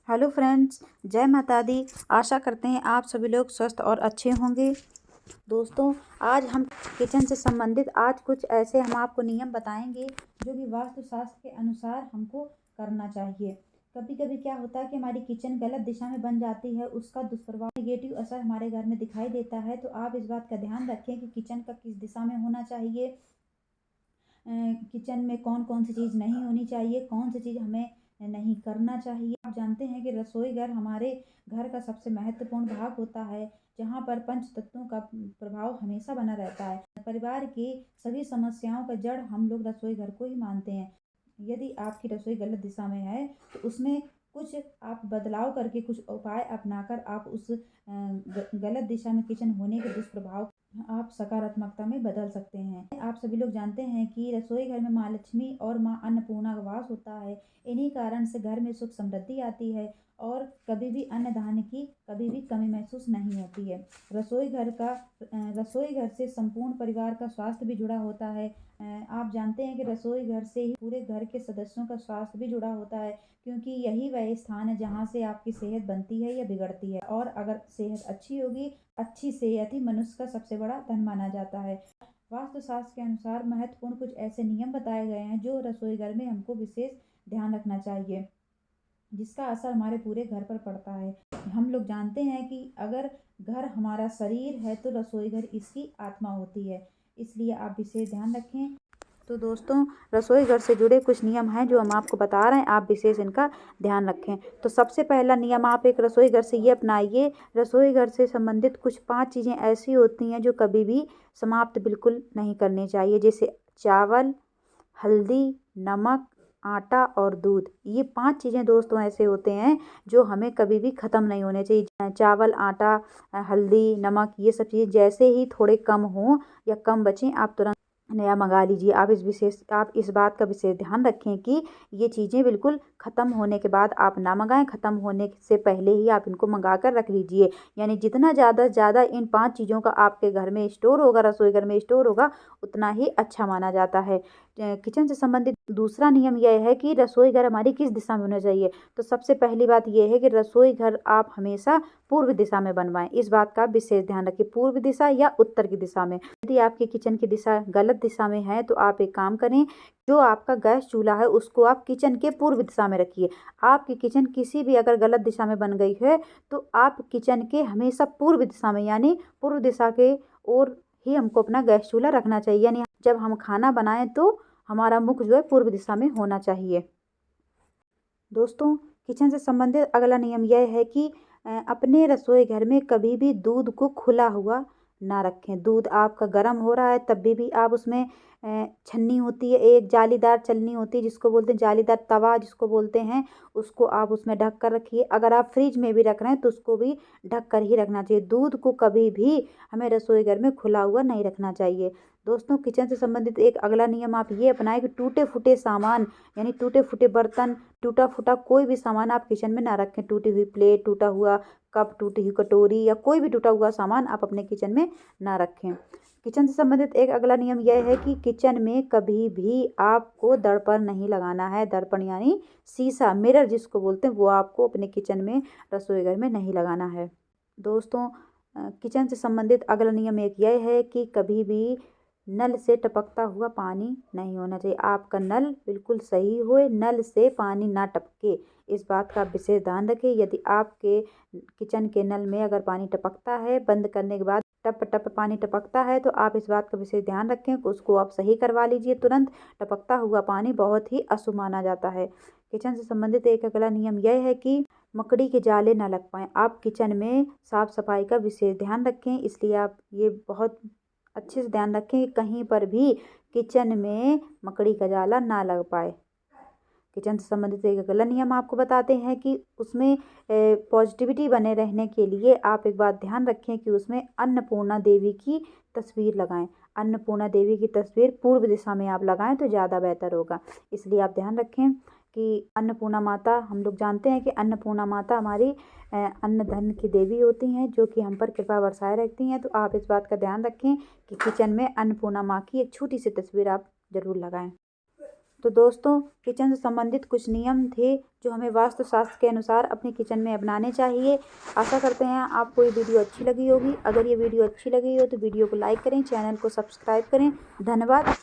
Hello friends, जय माता दी। आशा करते हैं आप सभी लोग स्वस्थ और अच्छे होंगे। दोस्तों, आज हम किचन से संबंधित आज कुछ ऐसे हम आपको नियम बताएंगे जो कि वास्तुशास्त्र के अनुसार हमको करना चाहिए। कभी कभी क्या होता है कि हमारी किचन गलत दिशा में बन जाती है, उसका दुष्प्रभाव नेगेटिव असर हमारे घर में दिखाई देता है। तो आप इस बात का ध्यान रखें कि किचन का किस दिशा में होना चाहिए, किचन में कौन कौन सी चीज़ नहीं होनी चाहिए, कौन सी चीज़ हमें नहीं करना चाहिए। आप जानते हैं कि रसोई घर हमारे घर का सबसे महत्वपूर्ण भाग होता है, जहाँ पर पंच तत्वों का प्रभाव हमेशा बना रहता है। परिवार की सभी समस्याओं का जड़ हम लोग रसोई घर को ही मानते हैं। यदि आपकी रसोई गलत दिशा में है तो उसमें कुछ आप बदलाव करके, कुछ उपाय अपनाकर आप उस गलत दिशा में किचन होने के दुष्प्रभाव आप सकारात्मकता में बदल सकते हैं। आप सभी लोग जानते हैं कि रसोई घर में माँ लक्ष्मी और माँ अन्नपूर्णा का वास होता है। इन्हीं कारण से घर में सुख समृद्धि आती है और कभी भी अन्न धान्य की कभी भी कमी महसूस नहीं होती है। रसोई घर से संपूर्ण परिवार का स्वास्थ्य भी जुड़ा होता है। आप जानते हैं कि रसोई घर से ही पूरे घर के सदस्यों का स्वास्थ्य भी जुड़ा होता है, क्योंकि यही वह स्थान है जहाँ से आपकी सेहत बनती है या बिगड़ती है। और अगर सेहत अच्छी होगी, अच्छी सेहत ही मनुष्य का सबसे बड़ा धन माना जाता है। वास्तुशास्त्र के अनुसार महत्वपूर्ण कुछ ऐसे नियम बताए गए हैं जो रसोई घर में हमको विशेष ध्यान रखना चाहिए, जिसका असर हमारे पूरे घर पर पड़ता है। हम लोग जानते हैं कि अगर घर हमारा शरीर है तो रसोई घर इसकी आत्मा होती है, इसलिए आप विशेष ध्यान रखें। तो दोस्तों, रसोई घर से जुड़े कुछ नियम हैं जो हम आपको बता रहे हैं, आप विशेष इनका ध्यान रखें। तो सबसे पहला नियम आप एक रसोई घर से ये अपनाइए। रसोई घर से संबंधित कुछ 5 चीज़ें ऐसी होती हैं जो कभी भी समाप्त बिल्कुल नहीं करनी चाहिए, जैसे चावल, हल्दी, नमक, आटा और दूध। ये 5 चीज़ें दोस्तों ऐसे होते हैं जो हमें कभी भी ख़त्म नहीं होने चाहिए। चावल, आटा, हल्दी, नमक, ये सब चीज़ें जैसे ही थोड़े कम हों या कम बचें, आप तुरंत नया मंगा लीजिए। आप इस बात का विशेष ध्यान रखें कि ये चीज़ें बिल्कुल ख़त्म होने के बाद आप ना मंगाएं, ख़त्म होने से पहले ही आप इनको मंगा कर रख लीजिए। यानी जितना ज़्यादा से ज़्यादा इन 5 चीज़ों का आपके घर में स्टोर होगा, रसोई घर में स्टोर होगा, उतना ही अच्छा माना जाता है। किचन से संबंधित दूसरा नियम यह है कि रसोई घर हमारी किस दिशा में होना चाहिए। तो सबसे पहली बात यह है कि रसोई घर आप हमेशा पूर्व दिशा में बनवाएं। इस बात का विशेष ध्यान रखिए, पूर्व दिशा या उत्तर की दिशा में। यदि आपकी किचन की दिशा गलत दिशा में है तो आप एक काम करें, जो आपका गैस चूल्हा है उसको आप किचन के पूर्व दिशा में रखिए। आपकी किचन किसी भी अगर गलत दिशा में बन गई है तो आप किचन के हमेशा पूर्व दिशा में, यानी पूर्व दिशा के ओर ही हमको अपना गैस चूल्हा रखना चाहिए। यानी जब हम खाना बनाएं तो हमारा मुख जो है पूर्व दिशा में होना चाहिए। दोस्तों, किचन से संबंधित अगला नियम यह है कि अपने रसोई घर में कभी भी दूध को खुला हुआ ना रखें। दूध आपका गर्म हो रहा है तब भी आप उसमें छन्नी होती है, एक जालीदार छन्नी होती है जिसको बोलते हैं जालीदार तवा जिसको बोलते हैं, उसको आप उसमें ढक कर रखिए। अगर आप फ्रिज में भी रख रहे हैं तो उसको भी ढक कर ही रखना चाहिए। दूध को कभी भी हमें रसोई घर में खुला हुआ नहीं रखना चाहिए। दोस्तों, किचन से संबंधित एक अगला नियम आप ये अपनाएं कि टूटे फूटे सामान, यानी टूटे फूटे बर्तन, टूटा फूटा कोई भी सामान आप किचन में ना रखें। टूटी हुई प्लेट, टूटा हुआ कप, टूटी हुई कटोरी या कोई भी टूटा हुआ सामान आप अपने किचन में ना रखें। किचन से संबंधित एक अगला नियम यह है कि किचन में कभी भी आपको दर्पण नहीं लगाना है। दर्पण यानी शीशा, मिरर जिसको बोलते हैं, वो आपको अपने किचन में, रसोई घर में नहीं लगाना है। दोस्तों, किचन से संबंधित अगला नियम एक यह है कि कभी भी नल से टपकता हुआ पानी नहीं होना चाहिए। आपका नल बिल्कुल सही होए, नल से पानी ना टपके, इस बात का विशेष ध्यान रखें। यदि आपके किचन के नल में अगर पानी टपकता है, बंद करने के बाद टप टप पानी टपकता है, तो आप इस बात का विशेष ध्यान रखें कि उसको आप सही करवा लीजिए तुरंत। टपकता हुआ पानी बहुत ही अशुभ माना जाता है। किचन से संबंधित एक अगला नियम यह है कि मकड़ी के जाले ना लग पाएँ। आप किचन में साफ सफाई का विशेष ध्यान रखें, इसलिए आप ये बहुत अच्छे से ध्यान रखें कि कहीं पर भी किचन में मकड़ी का जाला ना लग पाए। किचन से संबंधित एक अगला नियम आपको बताते हैं कि उसमें पॉजिटिविटी बने रहने के लिए आप एक बात ध्यान रखें कि उसमें अन्नपूर्णा देवी की तस्वीर लगाएं। अन्नपूर्णा देवी की तस्वीर पूर्व दिशा में आप लगाएं तो ज़्यादा बेहतर होगा। इसलिए आप ध्यान रखें कि अन्नपूर्णा माता, हम लोग जानते हैं कि अन्नपूर्णा माता हमारी अन्न धन की देवी होती हैं, जो कि हम पर कृपा बरसाए रखती हैं। तो आप इस बात का ध्यान रखें कि किचन में अन्नपूर्णा माँ की एक छोटी सी तस्वीर आप ज़रूर लगाएं। तो दोस्तों किचन से संबंधित कुछ नियम थे जो हमें वास्तुशास्त्र के अनुसार अपने किचन में अपनाने चाहिए। आशा करते हैं आपको ये वीडियो अच्छी लगी होगी। अगर ये वीडियो अच्छी लगी हो तो वीडियो को लाइक करें, चैनल को सब्सक्राइब करें। धन्यवाद।